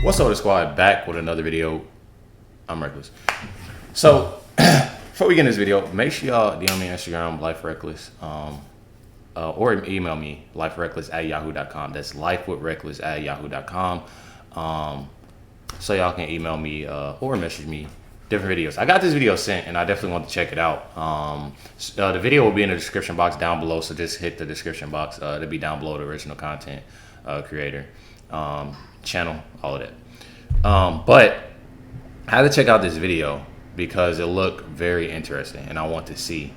What's up, the squad? Back with another video. I'm Reckless. So, before we get in this video, make sure y'all DM me on Instagram, LifeWithRecklezz, or email me, LifeWithRecklezz@yahoo.com. That's LifeWithRecklezz@yahoo.com. So y'all can email me or message me different videos. I got this video sent, and I definitely want to check it out. The video will be in the description box down below, so just hit the description box. It'll be down below the original content creator, channel, all of that. But I had to check out this video because it looked very interesting, and I want to see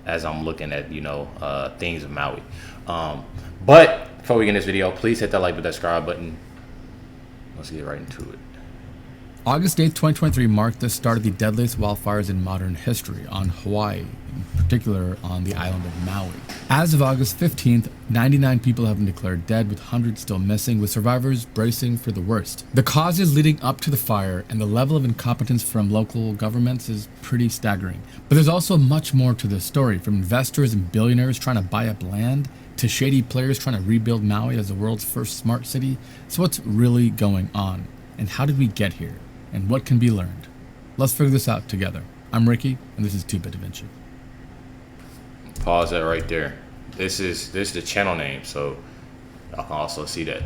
as I'm looking at things of Maui. But before we get in this video, please hit that like button, that subscribe button. Let's get right into it. August 8th, 2023 marked the start of the deadliest wildfires in modern history on Hawaii, in particular on the island of Maui. As of August 15th, 99 people have been declared dead, with hundreds still missing, with survivors bracing for the worst. The causes leading up to the fire and the level of incompetence from local governments is pretty staggering. But there's also much more to this story, from investors and billionaires trying to buy up land to shady players trying to rebuild Maui as the world's first smart city. So what's really going on? And how did we get here? And what can be learned? Let's figure this out together. I'm Ricky, and this is 2-Bit Da Vinci. Pause that right there. This is the channel name, so y'all can also see that.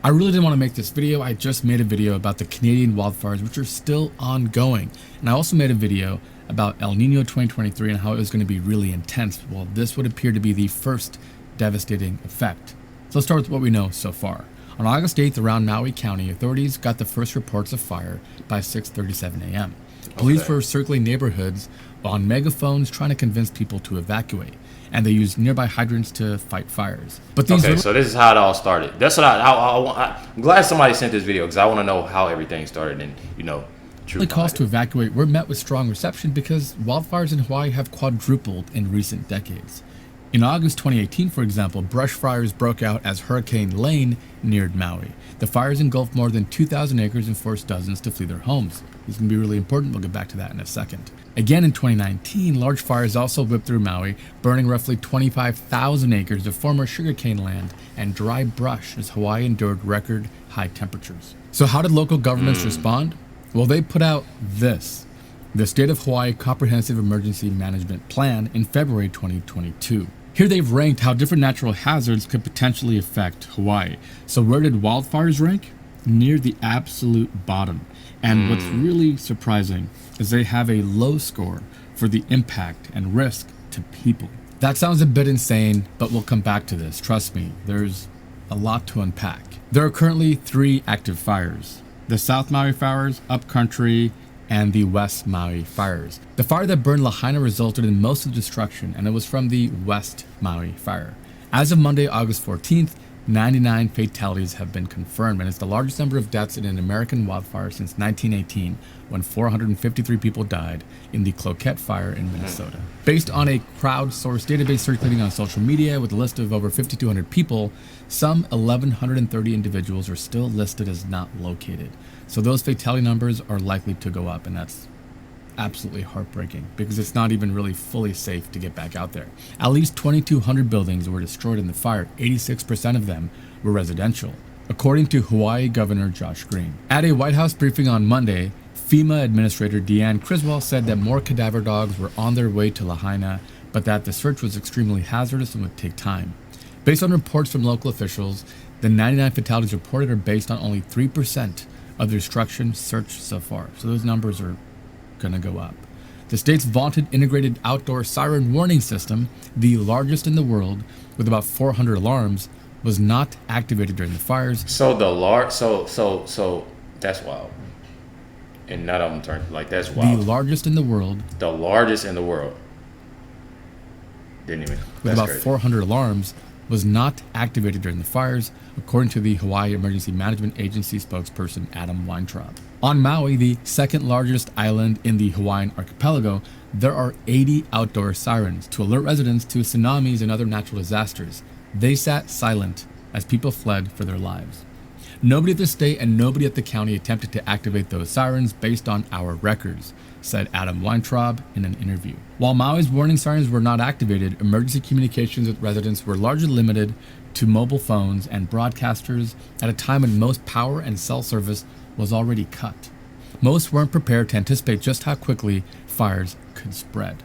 I really didn't want to make this video. I just made a video about the Canadian wildfires, which are still ongoing. And I also made a video about El Nino 2023 and how it was going to be really intense. Well, this would appear to be the first devastating effect. So let's start with what we know so far. On August 8th, around Maui County, authorities got the first reports of fire by 6:37 a.m. Police were circling neighborhoods on megaphones trying to convince people to evacuate, and they used nearby hydrants to fight fires. But these so this is how it all started. That's what I'm glad somebody sent this video, because I want to know how everything started and, true calls to evacuate were met with strong reception because wildfires in Hawaii have quadrupled in recent decades. In August 2018, for example, brush fires broke out as Hurricane Lane neared Maui. The fires engulfed more than 2,000 acres and forced dozens to flee their homes. This can be really important. We'll get back to that in a second. Again in 2019, large fires also whipped through Maui, burning roughly 25,000 acres of former sugarcane land and dry brush as Hawaii endured record high temperatures. So how did local governments respond? Well, they put out this, the State of Hawaii Comprehensive Emergency Management Plan, in February 2022. Here they've ranked how different natural hazards could potentially affect Hawaii. So where did wildfires rank? Near the absolute bottom. And what's really surprising is they have a low score for the impact and risk to people. That sounds a bit insane, but we'll come back to this. Trust me, there's a lot to unpack. There are currently 3 active fires: the South Maui fires, Upcountry, and the West Maui fires. The fire that burned Lahaina resulted in most of the destruction, and it was from the West Maui fire. As of Monday, August 14th, 99 fatalities have been confirmed, and it's the largest number of deaths in an American wildfire since 1918, when 453 people died in the Cloquet fire in Minnesota. Based on a crowdsourced database circulating on social media with a list of over 5,200 people, some 1,130 individuals are still listed as not located. So those fatality numbers are likely to go up, and that's absolutely heartbreaking because it's not even really fully safe to get back out there. At least 2,200 buildings were destroyed in the fire. 86% of them were residential, according to Hawaii Governor Josh Green. At a White House briefing on Monday, FEMA Administrator Deanne Criswell said that more cadaver dogs were on their way to Lahaina, but that the search was extremely hazardous and would take time. Based on reports from local officials, the 99 fatalities reported are based on only 3% of the destruction searched so far. So those numbers are gonna go up. The state's vaunted integrated outdoor siren warning system, the largest in the world with about 400 alarms, was not activated during the fires. So that's wild. And none of them turned that's wild. The largest in the world. The largest in the world. Didn't even. With about 400 alarms, was not activated during the fires, according to the Hawaii Emergency Management Agency spokesperson Adam Weintraub. On Maui, the second largest island in the Hawaiian archipelago, there are 80 outdoor sirens to alert residents to tsunamis and other natural disasters. They sat silent as people fled for their lives. Nobody at the state and nobody at the county attempted to activate those sirens based on our records, said Adam Weintraub in an interview. While Maui's warning sirens were not activated, emergency communications with residents were largely limited to mobile phones and broadcasters at a time when most power and cell service was already cut. Most weren't prepared to anticipate just how quickly fires could spread.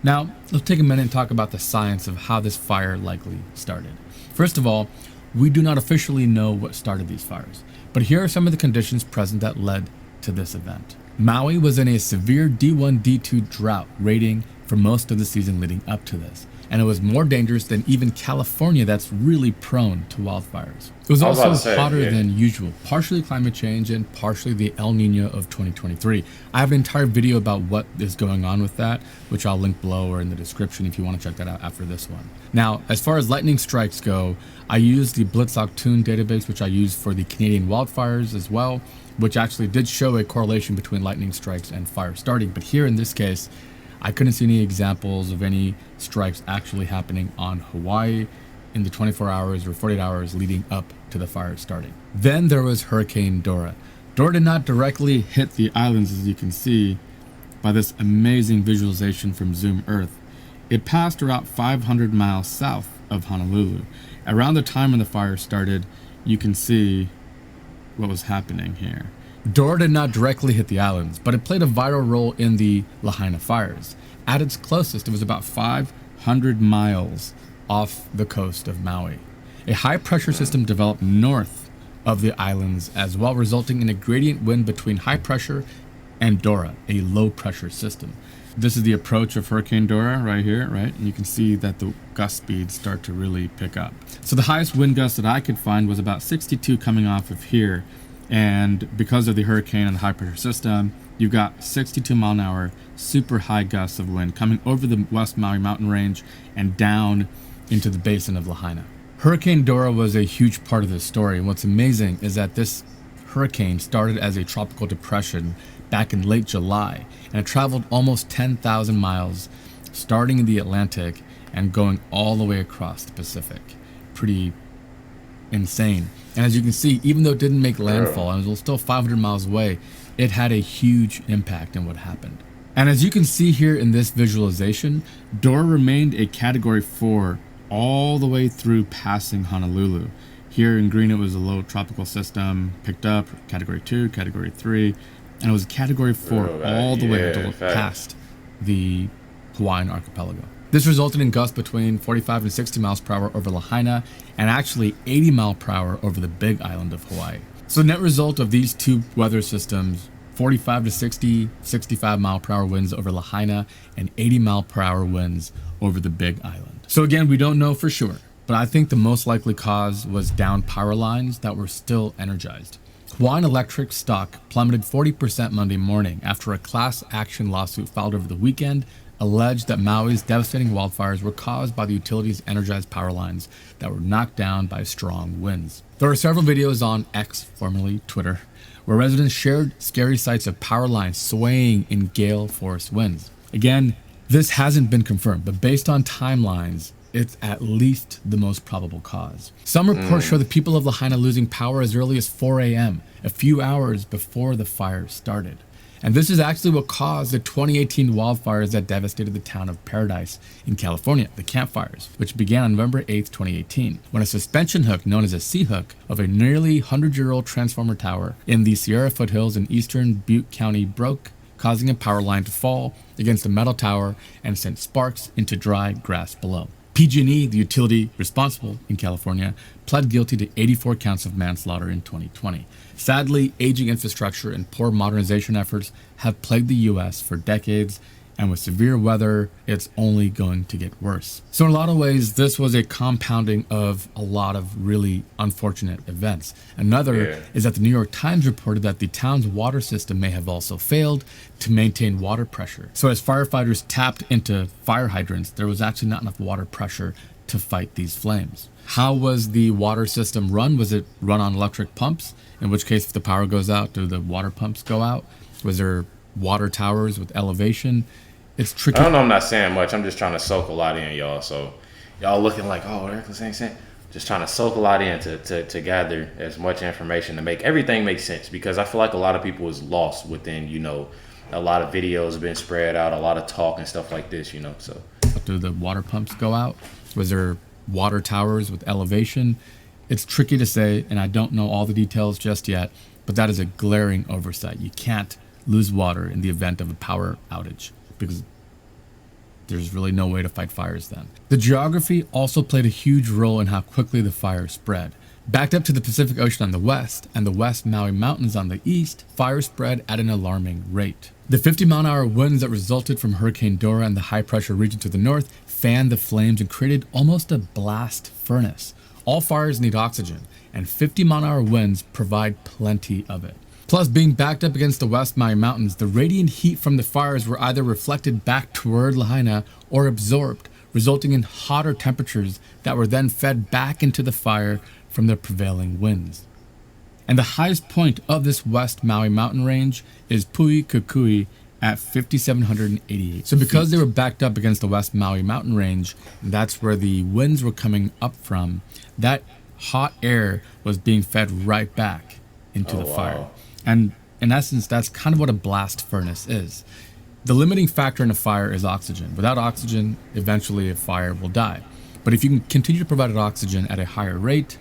Now, let's take a minute and talk about the science of how this fire likely started. First of all, we do not officially know what started these fires, but here are some of the conditions present that led to this event. Maui was in a severe D1, D2 drought rating for most of the season leading up to this, and it was more dangerous than even California, that's really prone to wildfires. It was also hotter than usual, partially climate change and partially the El Nino of 2023. I have an entire video about what is going on with that, which I'll link below or in the description if you want to check that out after this one. Now, as far as lightning strikes go, I used the Blitzoctune database, which I used for the Canadian wildfires as well, which actually did show a correlation between lightning strikes and fire starting. But here in this case, I couldn't see any examples of any strikes actually happening on Hawaii in the 24 hours or 48 hours leading up to the fire starting. Then there was Hurricane Dora. Dora did not directly hit the islands, as you can see by this amazing visualization from Zoom Earth. It passed about 500 miles south of Honolulu. Around the time when the fire started, you can see what was happening here. Dora did not directly hit the islands, but it played a vital role in the Lahaina fires. At its closest, it was about 500 miles off the coast of Maui. A high pressure system developed north of the islands as well, resulting in a gradient wind between high pressure and Dora, a low pressure system. This is the approach of Hurricane Dora right here, right? And you can see that the gust speeds start to really pick up. So the highest wind gust that I could find was about 62 coming off of here. And because of the hurricane and the high pressure system, you've got 62 mile an hour, super high gusts of wind coming over the West Maui mountain range and down into the basin of Lahaina. Hurricane Dora was a huge part of this story. And what's amazing is that this hurricane started as a tropical depression back in late July, and it traveled almost 10,000 miles, starting in the Atlantic and going all the way across the Pacific. Pretty insane. And as you can see, even though it didn't make landfall and it was still 500 miles away, it had a huge impact on what happened. And as you can see here in this visualization, Dora remained a Category 4 all the way through passing Honolulu. Here in green, it was a low tropical system, picked up, Category 2, Category 3, and it was Category 4 all the way until it passed the Hawaiian archipelago. This resulted in gusts between 45 and 60 miles per hour over Lahaina and actually 80 mile per hour over the Big Island of Hawaii. So the net result of these two weather systems, 45 to 60, 65 mile per hour winds over Lahaina and 80 mile per hour winds over the Big Island. So again, we don't know for sure, but I think the most likely cause was downed power lines that were still energized. Hawaiian Electric stock plummeted 40% Monday morning after a class action lawsuit filed over the weekend alleged that Maui's devastating wildfires were caused by the utility's energized power lines that were knocked down by strong winds. There are several videos on X, formerly Twitter, where residents shared scary sights of power lines swaying in gale-force winds. Again, this hasn't been confirmed, but based on timelines, it's at least the most probable cause. Some reports show the people of Lahaina losing power as early as 4 a.m., a few hours before the fire started. And this is actually what caused the 2018 wildfires that devastated the town of Paradise in California, the Camp Fires, which began on November 8, 2018, when a suspension hook known as a C-hook of a nearly 100-year-old transformer tower in the Sierra foothills in eastern Butte County broke, causing a power line to fall against the metal tower and sent sparks into dry grass below. PG&E, the utility responsible in California, pled guilty to 84 counts of manslaughter in 2020. Sadly, aging infrastructure and poor modernization efforts have plagued the U.S. for decades, and with severe weather, it's only going to get worse. So in a lot of ways, this was a compounding of a lot of really unfortunate events. Another is that the New York Times reported that the town's water system may have also failed to maintain water pressure. So as firefighters tapped into fire hydrants, there was actually not enough water pressure to fight these flames. How was the water system run? Was it run on electric pumps? In which case, if the power goes out, do the water pumps go out? Was there water towers with elevation? It's tricky. I don't know, I'm not saying much. I'm just trying to soak a lot in, y'all. So y'all looking like, oh, Recklezz ain't saying. Just trying to soak a lot in to gather as much information to make everything make sense, because I feel like a lot of people is lost within, a lot of videos have been spread out, a lot of talk and stuff like this, so. Do the water pumps go out? Was there water towers with elevation. It's tricky to say, and I don't know all the details just yet, but that is a glaring oversight. You can't lose water in the event of a power outage because there's really no way to fight fires then. The geography also played a huge role in how quickly the fire spread. Backed up to the Pacific Ocean on the west and the West Maui Mountains on the east, fire spread at an alarming rate. The 50-mile-an-hour winds that resulted from Hurricane Dora and the high-pressure region to the north fanned the flames and created almost a blast furnace. All fires need oxygen, and 50-mile-an-hour winds provide plenty of it. Plus, being backed up against the West Maui Mountains, the radiant heat from the fires were either reflected back toward Lahaina or absorbed, resulting in hotter temperatures that were then fed back into the fire from the prevailing winds. And the highest point of this West Maui mountain range is Pui Kukui at 5,788. So because they were backed up against the West Maui mountain range, that's where the winds were coming up from, that hot air was being fed right back into the fire. And in essence, that's kind of what a blast furnace is. The limiting factor in a fire is oxygen. Without oxygen, eventually a fire will die. But if you can continue to provide oxygen at a higher rate,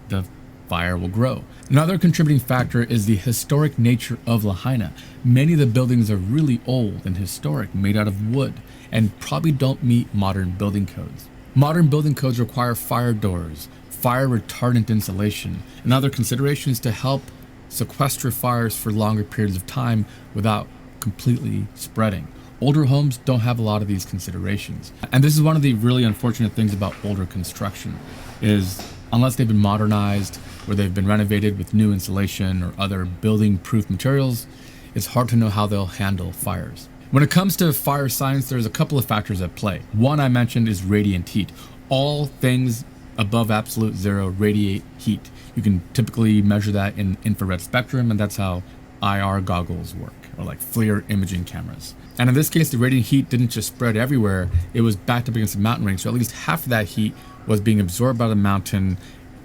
the fire will grow. Another contributing factor is the historic nature of Lahaina. Many of the buildings are really old and historic, made out of wood, and probably don't meet modern building codes. Modern building codes require fire doors, fire retardant insulation, and other considerations to help sequester fires for longer periods of time without completely spreading. Older homes don't have a lot of these considerations. And this is one of the really unfortunate things about older construction is unless they've been modernized or they've been renovated with new insulation or other building-proof materials, it's hard to know how they'll handle fires. When it comes to fire science, there's a couple of factors at play. One I mentioned is radiant heat. All things above absolute zero radiate heat. You can typically measure that in infrared spectrum, and that's how IR goggles work, or like FLIR imaging cameras. And in this case, the radiant heat didn't just spread everywhere, it was backed up against the mountain range, so at least half of that heat was being absorbed by the mountain,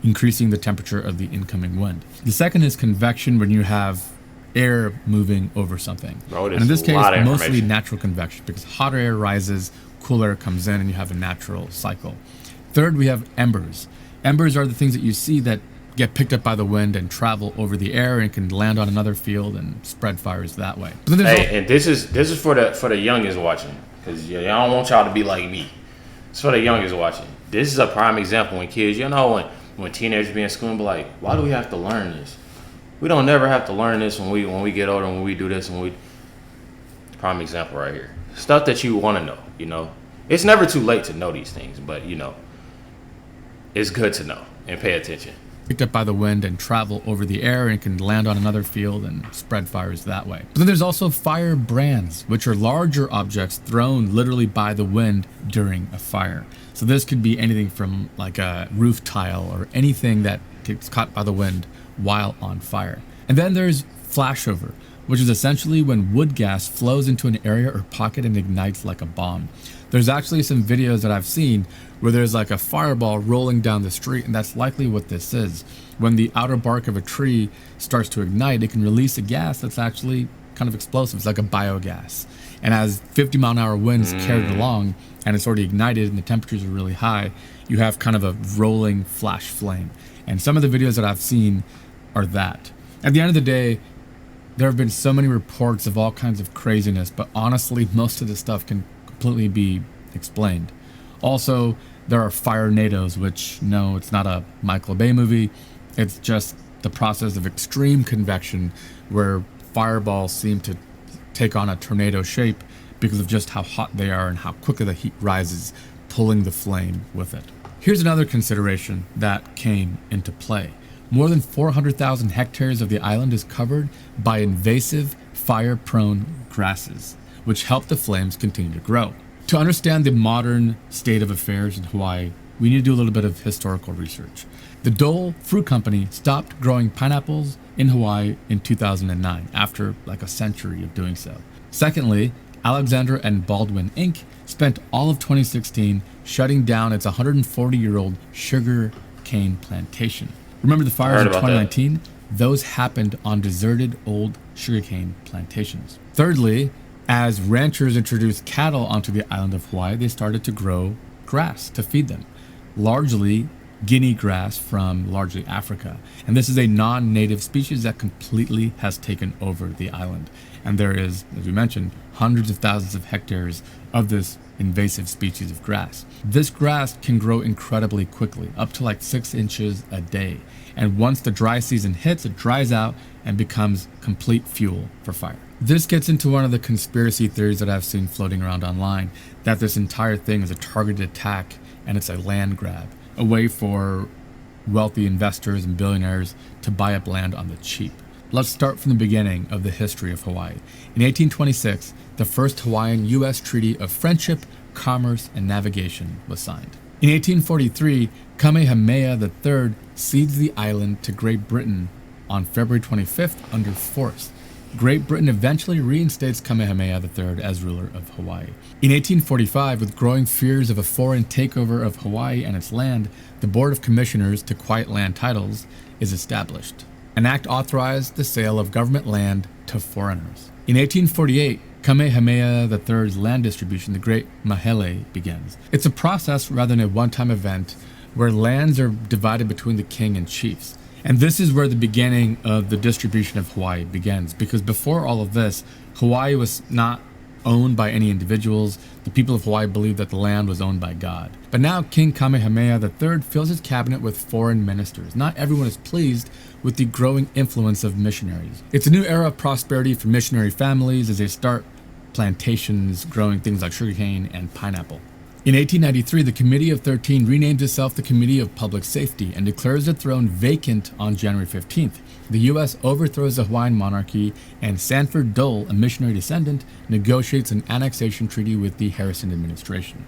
increasing the temperature of the incoming wind. The second is convection, when you have air moving over something. And in this case, mostly natural convection, because hotter air rises, cooler air comes in, and you have a natural cycle. Third, we have embers. Embers are the things that you see that get picked up by the wind and travel over the air and can land on another field and spread fires that way. Hey, and this is for the youngest watching, because I don't want y'all to be like me. It's for the youngest watching. This is a prime example when kids, when teenagers be in school and be like, why do we have to learn this? We don't never have to learn this when we get older, when we do this, prime example right here. Stuff that you want to know, It's never too late to know these things, but it's good to know and pay attention. Picked up by the wind and travel over the air and can land on another field and spread fires that way. But then there's also fire brands, which are larger objects thrown literally by the wind during a fire. So this could be anything from like a roof tile or anything that gets caught by the wind while on fire. And then there's flashover, which is essentially when wood gas flows into an area or pocket and ignites like a bomb. There's actually some videos that I've seen where there's like a fireball rolling down the street, and that's likely what this is. When the outer bark of a tree starts to ignite, it can release a gas that's actually kind of explosive. It's like a biogas. And as 50-mile-an-hour winds carry it along, and it's already ignited and the temperatures are really high, you have kind of a rolling flash flame. And some of the videos that I've seen are that. At the end of the day, there have been so many reports of all kinds of craziness, but honestly, most of this stuff can completely be explained. Also, there are fire tornadoes, which, no, it's not a Michael Bay movie. It's just the process of extreme convection where fireballs seem to take on a tornado shape because of just how hot they are and how quickly the heat rises, pulling the flame with it. Here's another consideration that came into play. More than 400,000 hectares of the island is covered by invasive, fire-prone grasses, which help the flames continue to grow. To understand the modern state of affairs in Hawaii, we need to do a little bit of historical research. The Dole Fruit Company stopped growing pineapples in Hawaii in 2009, after like a century of doing so. Secondly, Alexander and Baldwin Inc. spent all of 2016 shutting down its 140-year-old sugar cane plantation. Remember the fires of 2019? Those happened on deserted old sugarcane plantations. Thirdly, as ranchers introduced cattle onto the island of Hawaii, they started to grow grass to feed them. largely guinea grass from largely Africa. And this is a non-native species that completely has taken over the island. And there is, as we mentioned, hundreds of thousands of hectares of this invasive species of grass. This grass can grow incredibly quickly, up to like 6 inches a day. And once the dry season hits, it dries out and becomes complete fuel for fire. This gets into one of the conspiracy theories that I've seen floating around online, that this entire thing is a targeted attack and it's a land grab, a way for wealthy investors and billionaires to buy up land on the cheap. Let's start from the beginning of the history of Hawaii. In 1826, the first Hawaiian-U.S. Treaty of Friendship, Commerce, and Navigation was signed. In 1843, Kamehameha III cedes the island to Great Britain on February 25th under force. Great Britain eventually reinstates Kamehameha III as ruler of Hawaii. In 1845, with growing fears of a foreign takeover of Hawaii and its land, the Board of Commissioners to Quiet Land Titles is established. An act authorized the sale of government land to foreigners. In 1848, Kamehameha III's land distribution, the Great Mahele, begins. It's a process rather than a one-time event where lands are divided between the king and chiefs. And this is where the beginning of the distribution of Hawaii begins, because before all of this, Hawaii was not owned by any individuals. The people of Hawaii believed that the land was owned by God. But now King Kamehameha III fills his cabinet with foreign ministers. Not everyone is pleased with the growing influence of missionaries. It's a new era of prosperity for missionary families as they start plantations growing things like sugarcane and pineapple. In 1893, the Committee of 13 renames itself the Committee of Public Safety and declares the throne vacant on January 15th. The U.S. overthrows the Hawaiian monarchy, and Sanford Dole, a missionary descendant, negotiates an annexation treaty with the Harrison administration.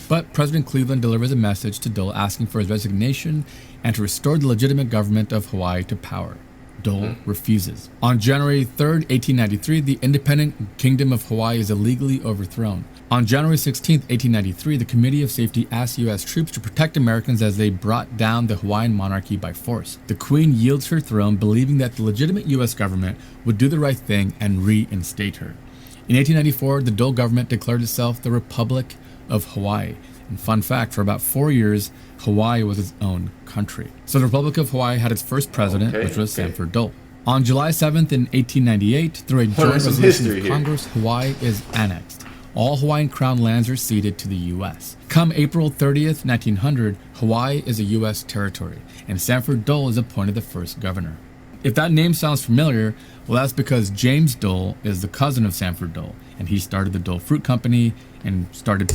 But President Cleveland delivers a message to Dole asking for his resignation and to restore the legitimate government of Hawaii to power. Dole refuses. On January 3rd, 1893, the independent Kingdom of Hawaii is illegally overthrown. On January 16th, 1893, the Committee of Safety asked U.S. troops to protect Americans as they brought down the Hawaiian monarchy by force. The Queen yields her throne, believing that the legitimate U.S. government would do the right thing and reinstate her. In 1894, the Dole government declared itself the Republic of Hawaii. And fun fact, for about 4 years, Hawaii was its own country. So the Republic of Hawaii had its first president, which was Sanford Dole. On July 7th in 1898, through a joint resolution of Congress, Hawaii is annexed. All Hawaiian crown lands are ceded to the U.S. Come April 30th, 1900, Hawaii is a U.S. territory, and Sanford Dole is appointed the first governor. If that name sounds familiar, well, that's because James Dole is the cousin of Sanford Dole, and he started the Dole Fruit Company and started...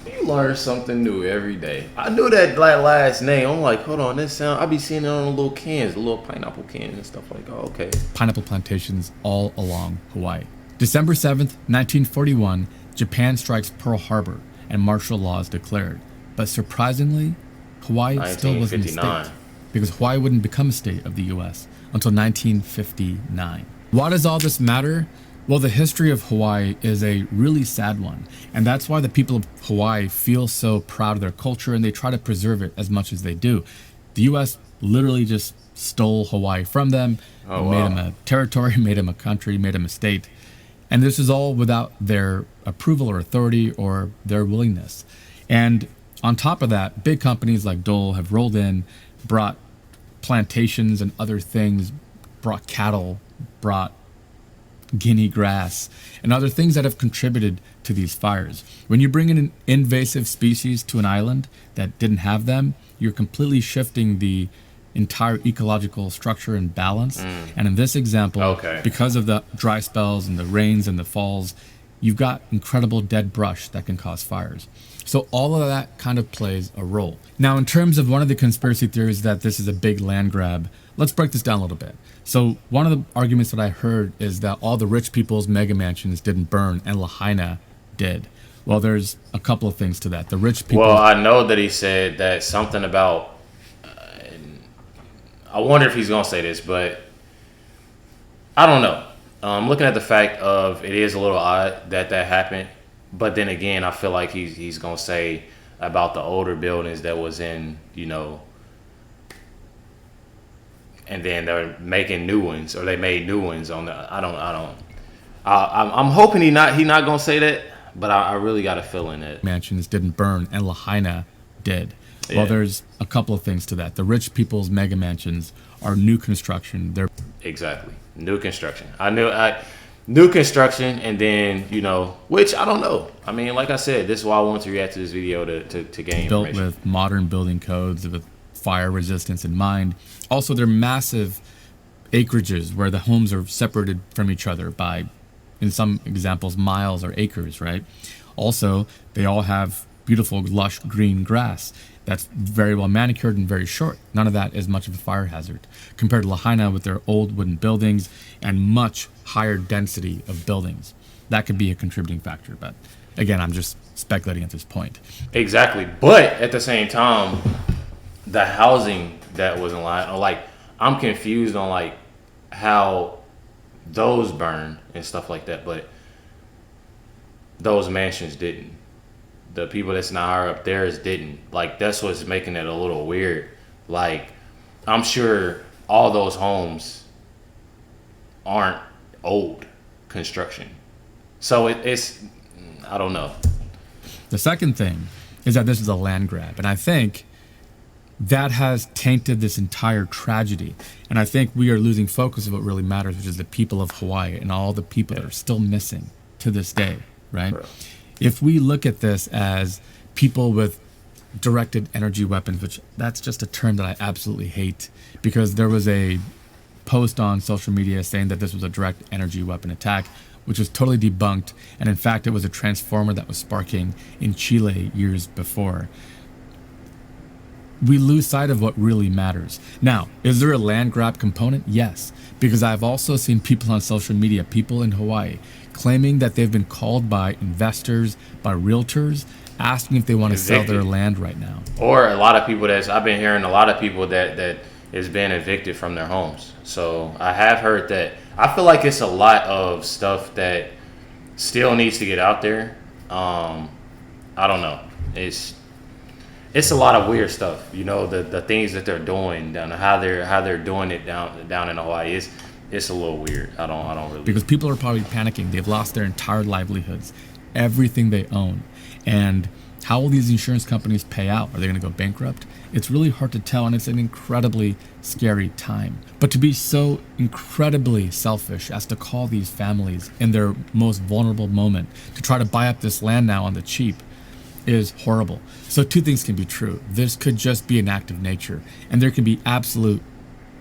You learn something new every day. I knew that last name. I'm like, hold on, this sound. I be seeing it on the little cans, the little pineapple cans and stuff like. Oh, okay. Pineapple plantations all along Hawaii. December 7th, 1941, Japan strikes Pearl Harbor and martial law is declared. But surprisingly, Hawaii still wasn't a state, because Hawaii wouldn't become a state of the U.S. until 1959. Why does all this matter? Well, the history of Hawaii is a really sad one, and that's why the people of Hawaii feel so proud of their culture and they try to preserve it as much as they do. The U.S. literally just stole Hawaii from them, made them a territory, made them a country, made them a state. And this is all without their approval or authority or their willingness. And on top of that, big companies like Dole have rolled in, brought plantations and other things, brought cattle, brought guinea grass, and other things that have contributed to these fires. When you bring in an invasive species to an island that didn't have them, you're completely shifting the entire ecological structure and balance. And in this example, because of the dry spells and the rains and the falls, you've got incredible dead brush that can cause fires. So all of that kind of plays a role. Now, in terms of one of the conspiracy theories that this is a big land grab, let's break this down a little bit. So one of the arguments that I heard is that all the rich people's mega mansions didn't burn and Lahaina did. Well, there's a couple of things to that. The rich people... Well, I know that he said that something about... I wonder if he's going to say this, but I don't know. Looking at the fact of it is a little odd that happened, but then again, I feel like he's going to say about the older buildings that was in, and then they're making new ones, or they made new ones on the. I'm hoping he not going to say that, but I really got a feeling that mansions didn't burn and Lahaina did. Yeah. Well, there's a couple of things to that. The rich people's mega mansions are new construction. They're Exactly. New construction. New construction, and then, which I don't know. I mean, like I said, this is why I wanted to react to this video to gain built information. with modern building codes with fire resistance in mind. Also, they're massive acreages where the homes are separated from each other by, in some examples, miles or acres, right? Also, they all have beautiful, lush green grass that's very well manicured and very short. None of that is much of a fire hazard compared to Lahaina with their old wooden buildings and much higher density of buildings. That could be a contributing factor, but again, I'm just speculating at this point. Exactly. But at the same time, the housing that was in line, like, I'm confused on like how those burned and stuff like that, but those mansions didn't. The people that's not higher up theirs didn't. Like, that's what's making it a little weird. Like, I'm sure all those homes aren't old construction. So it's, I don't know. The second thing is that this is a land grab. And I think that has tainted this entire tragedy. And I think we are losing focus of what really matters, which is the people of Hawaii and all the people that are still missing to this day, right? If we look at this as people with directed energy weapons, which that's just a term that I absolutely hate, because there was a post on social media saying that this was a direct energy weapon attack, which was totally debunked. And in fact, it was a transformer that was sparking in Chile years before. We lose sight of what really matters. Now, is there a land grab component? Yes, because I've also seen people on social media, people in Hawaii, claiming that they've been called by investors, by realtors, asking if they want to sell their land right now. Or a lot of people I've been hearing a lot of people that is being evicted from their homes. So I have heard that. I feel like it's a lot of stuff that still needs to get out there. I don't know. It's a lot of weird stuff. The things that they're doing down, how they're doing it down in Hawaii. It's a little weird. I don't really, because people are probably panicking. They've lost their entire livelihoods, everything they own. And how will these insurance companies pay out? Are they going to go bankrupt? It's really hard to tell, and it's an incredibly scary time. But to be so incredibly selfish as to call these families in their most vulnerable moment to try to buy up this land now on the cheap is horrible. So two things can be true. This could just be an act of nature, and there can be absolute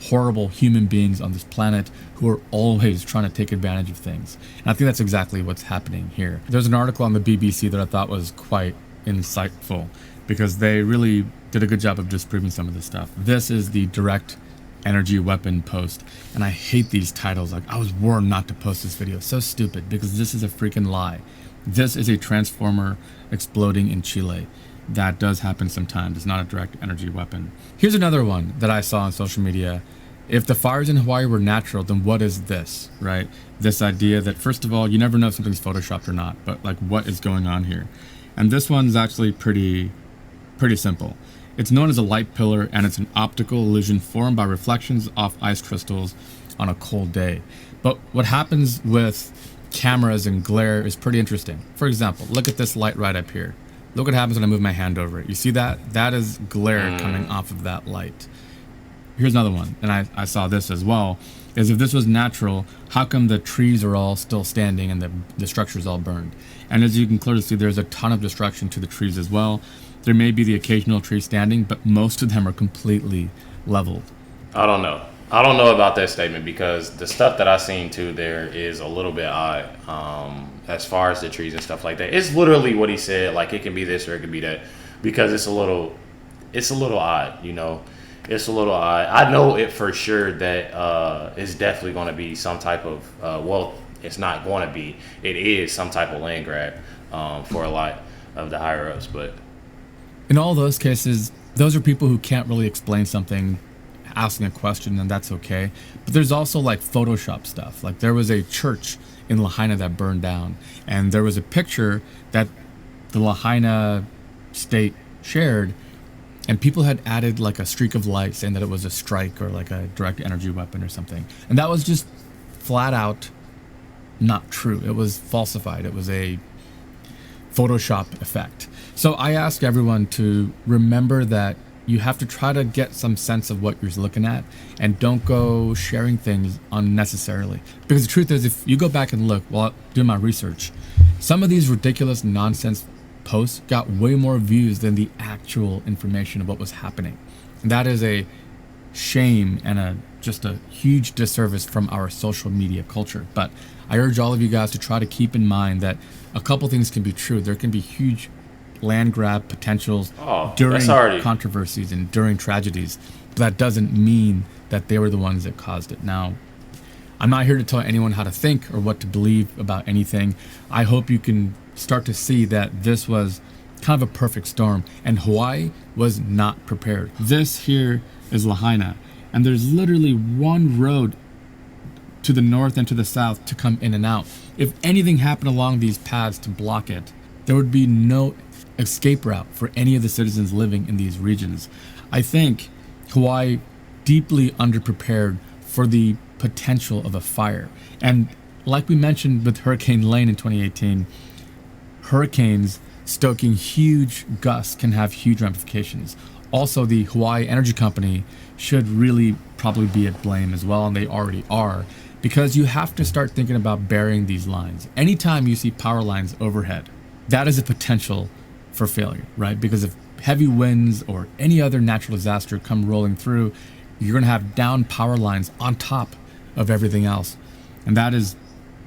horrible human beings on this planet who are always trying to take advantage of things. And I think that's exactly what's happening here. There's an article on the BBC that I thought was quite insightful because they really did a good job of disproving some of this stuff. This is the direct energy weapon post, and I hate these titles. Like, I was warned not to post this video. So stupid, because this is a freaking lie. This is a transformer exploding in Chile. That does happen sometimes. It's not a direct energy weapon. Here's another one that I saw on social media. If the fires in Hawaii were natural, then what is this, right? This idea that, first of all, you never know if something's photoshopped or not, but like, what is going on here? And this one's actually pretty simple. It's known as a light pillar, and it's an optical illusion formed by reflections off ice crystals on a cold day. But what happens with cameras and glare is pretty interesting. For example, look at this light right up here. Look what happens when I move my hand over it. You see that? That is glare coming off of that light. Here's another one, and I saw this as well, is if this was natural, how come the trees are all still standing and the structure's all burned? And as you can clearly see, there's a ton of destruction to the trees as well. There may be the occasional tree standing, but most of them are completely leveled. I don't know. I don't know about that statement, because the stuff that I've seen too there is a little bit odd. As far as the trees and stuff like that, it's literally what he said. Like, it can be this or it could be that, because it's a little odd. It's a little odd. I know it for sure that it's definitely going to be some type of it's not going to be. It is some type of land grab for a lot of the higher ups. But in all those cases, those are people who can't really explain something, asking a question, and that's okay. But there's also like Photoshop stuff. Like, there was a church in Lahaina that burned down, and there was a picture that the Lahaina state shared, and people had added like a streak of light saying that it was a strike or like a direct energy weapon or something. And that was just flat out not true. It was falsified. It was a Photoshop effect. So I ask everyone to remember that you have to try to get some sense of what you're looking at and don't go sharing things unnecessarily. Because the truth is, if you go back and look while doing my research, some of these ridiculous nonsense posts got way more views than the actual information of what was happening. And that is a shame and just a huge disservice from our social media culture. But I urge all of you guys to try to keep in mind that a couple things can be true. There can be huge land grab potentials during controversies and during tragedies, but that doesn't mean that they were the ones that caused it. Now, I'm not here to tell anyone how to think or what to believe about anything. I hope you can start to see that this was kind of a perfect storm, and Hawaii was not prepared. This here is Lahaina, and there's literally one road to the north and to the south to come in and out. If anything happened along these paths to block it, there would be no escape route for any of the citizens living in these regions. I think Hawaii deeply underprepared for the potential of a fire. And like we mentioned with Hurricane Lane in 2018, hurricanes stoking huge gusts can have huge ramifications. Also, the Hawaii Energy Company should really probably be at blame as well, and they already are, because you have to start thinking about burying these lines. Anytime you see power lines overhead, that is a potential for failure, right? Because if heavy winds or any other natural disaster come rolling through, you're going to have down power lines on top of everything else. And that is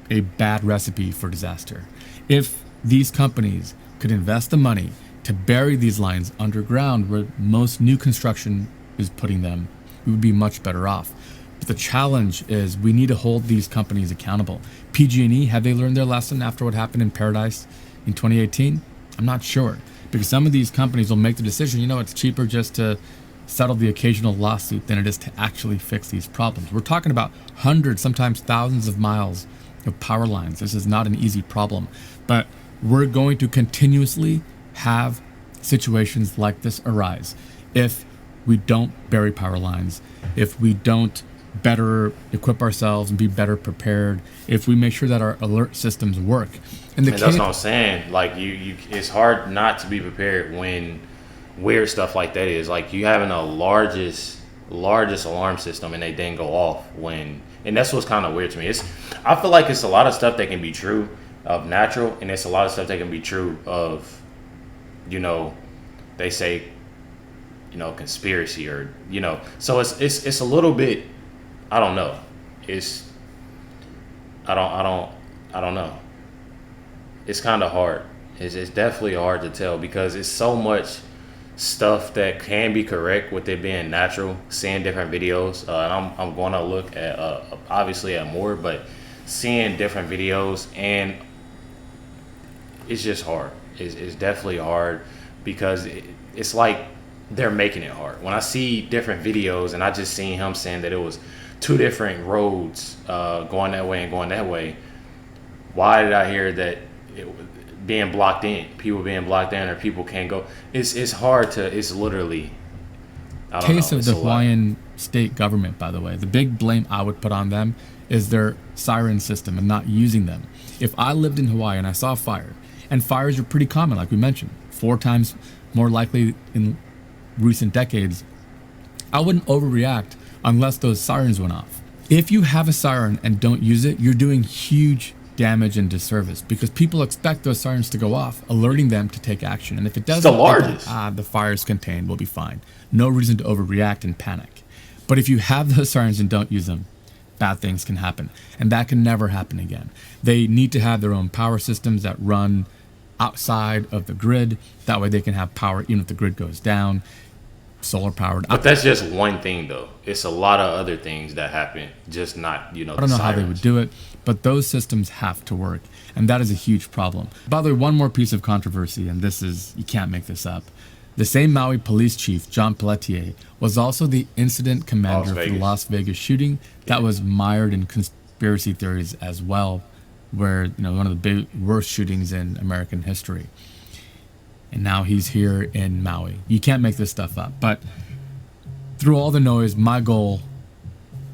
a bad recipe for disaster. If these companies could invest the money to bury these lines underground where most new construction is putting them, we would be much better off. But the challenge is we need to hold these companies accountable. PG&E, have they learned their lesson after what happened in Paradise in 2018? I'm not sure, because some of these companies will make the decision, it's cheaper just to settle the occasional lawsuit than it is to actually fix these problems. We're talking about hundreds, sometimes thousands of miles of power lines. This is not an easy problem, but we're going to continuously have situations like this arise if we don't bury power lines, if we don't better equip ourselves and be better prepared, if we make sure that our alert systems work. And that's what I'm saying. Like you it's hard not to be prepared when weird stuff like that is. Like you having the largest alarm system and they didn't go off and that's what's kind of weird to me. I feel like it's a lot of stuff that can be true of natural, and it's a lot of stuff that can be true of, they say, conspiracy or, so it's a little bit, I don't know. I don't know. It's kind of hard. It's definitely hard to tell because it's so much stuff that can be correct with it being natural. Seeing different videos, and I'm going to look at obviously at more, but seeing different videos, and it's just hard. It's definitely hard because it's like they're making it hard. When I see different videos, and I just seen him saying that it was two different roads going that way and going that way. Why did I hear that being blocked in, people being blocked in, or people can't go? It's hard to. It's literally. I don't Case know, of the Hawaiian state government, by the way. The big blame I would put on them is their siren system and not using them. If I lived in Hawaii and I saw a fire, and fires are pretty common, like we mentioned, 4 times more likely in recent decades, I wouldn't overreact unless those sirens went off. If you have a siren and don't use it, you're doing huge damage and disservice because people expect those sirens to go off, alerting them to take action. And if it doesn't, the largest. The fire's contained, we'll be fine. No reason to overreact and panic. But if you have those sirens and don't use them, bad things can happen. And that can never happen again. They need to have their own power systems that run outside of the grid. That way they can have power even if the grid goes down. Solar powered. But that's just one thing, though. It's a lot of other things that happen, just not, I don't know how they would do it, but those systems have to work, and that is a huge problem. By the way, one more piece of controversy, and this is, you can't make this up. The same Maui police chief, John Pelletier, was also the incident commander for the Las Vegas shooting that was mired in conspiracy theories as well, where, one of the big worst shootings in American history. And now he's here in Maui. You can't make this stuff up. But through all the noise, my goal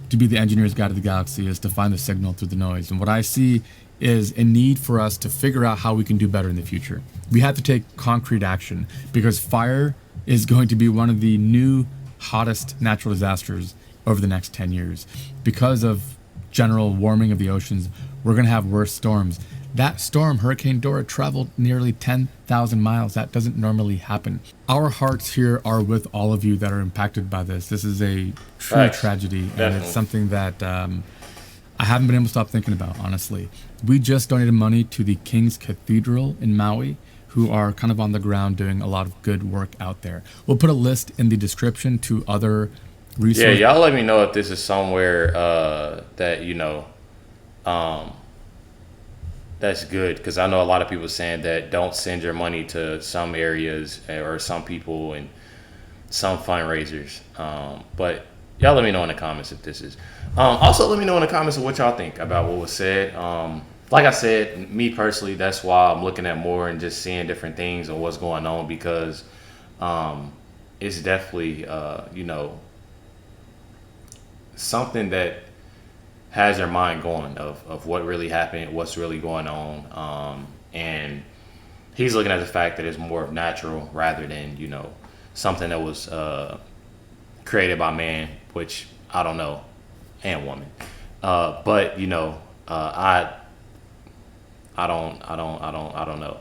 to be the engineer's guide to the galaxy is to find the signal through the noise. And what I see is a need for us to figure out how we can do better in the future. We have to take concrete action because fire is going to be one of the new hottest natural disasters over the next 10 years. Because of general warming of the oceans, we're going to have worse storms. That storm, Hurricane Dora, traveled nearly 10,000 miles. That doesn't normally happen. Our hearts here are with all of you that are impacted by this. This is a true tragedy, Definitely. and it's something that I haven't been able to stop thinking about, honestly. We just donated money to the King's Cathedral in Maui, who are kind of on the ground doing a lot of good work out there. We'll put a list in the description to other resources. Yeah, y'all let me know if this is somewhere that, that's good, because I know a lot of people saying that don't send your money to some areas or some people and some fundraisers. But y'all let me know in the comments if this is. Also, let me know in the comments of what y'all think about what was said. Like I said, me personally, that's why I'm looking at more and just seeing different things and what's going on, because it's definitely, something that has your mind going of what really happened, what's really going on. And he's looking at the fact that it's more of natural rather than, something that was created by man, which I don't know, and woman. But I don't know.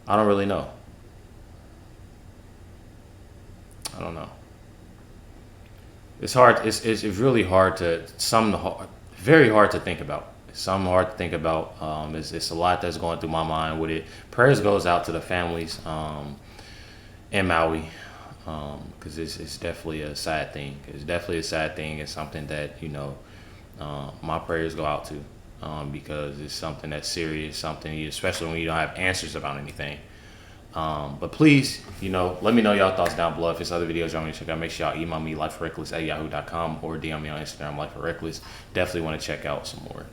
I don't really know. I don't know. It's hard. It's really hard to very hard to think about. Some hard to think about. It's a lot that's going through my mind with it. Prayers goes out to the families in Maui, because it's definitely a sad thing. It's definitely a sad thing. It's something that my prayers go out to, because it's something that's serious. Something, especially when you don't have answers about anything. But please, let me know y'all thoughts down below. If there's other videos y'all want to check out, make sure y'all email me LifeWithRecklezz@yahoo.com or DM me on Instagram, LifeWithRecklezz. Definitely want to check out some more.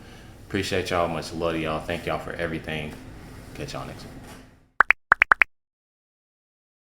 Appreciate y'all. Much love to y'all. Thank y'all for everything. Catch y'all next one.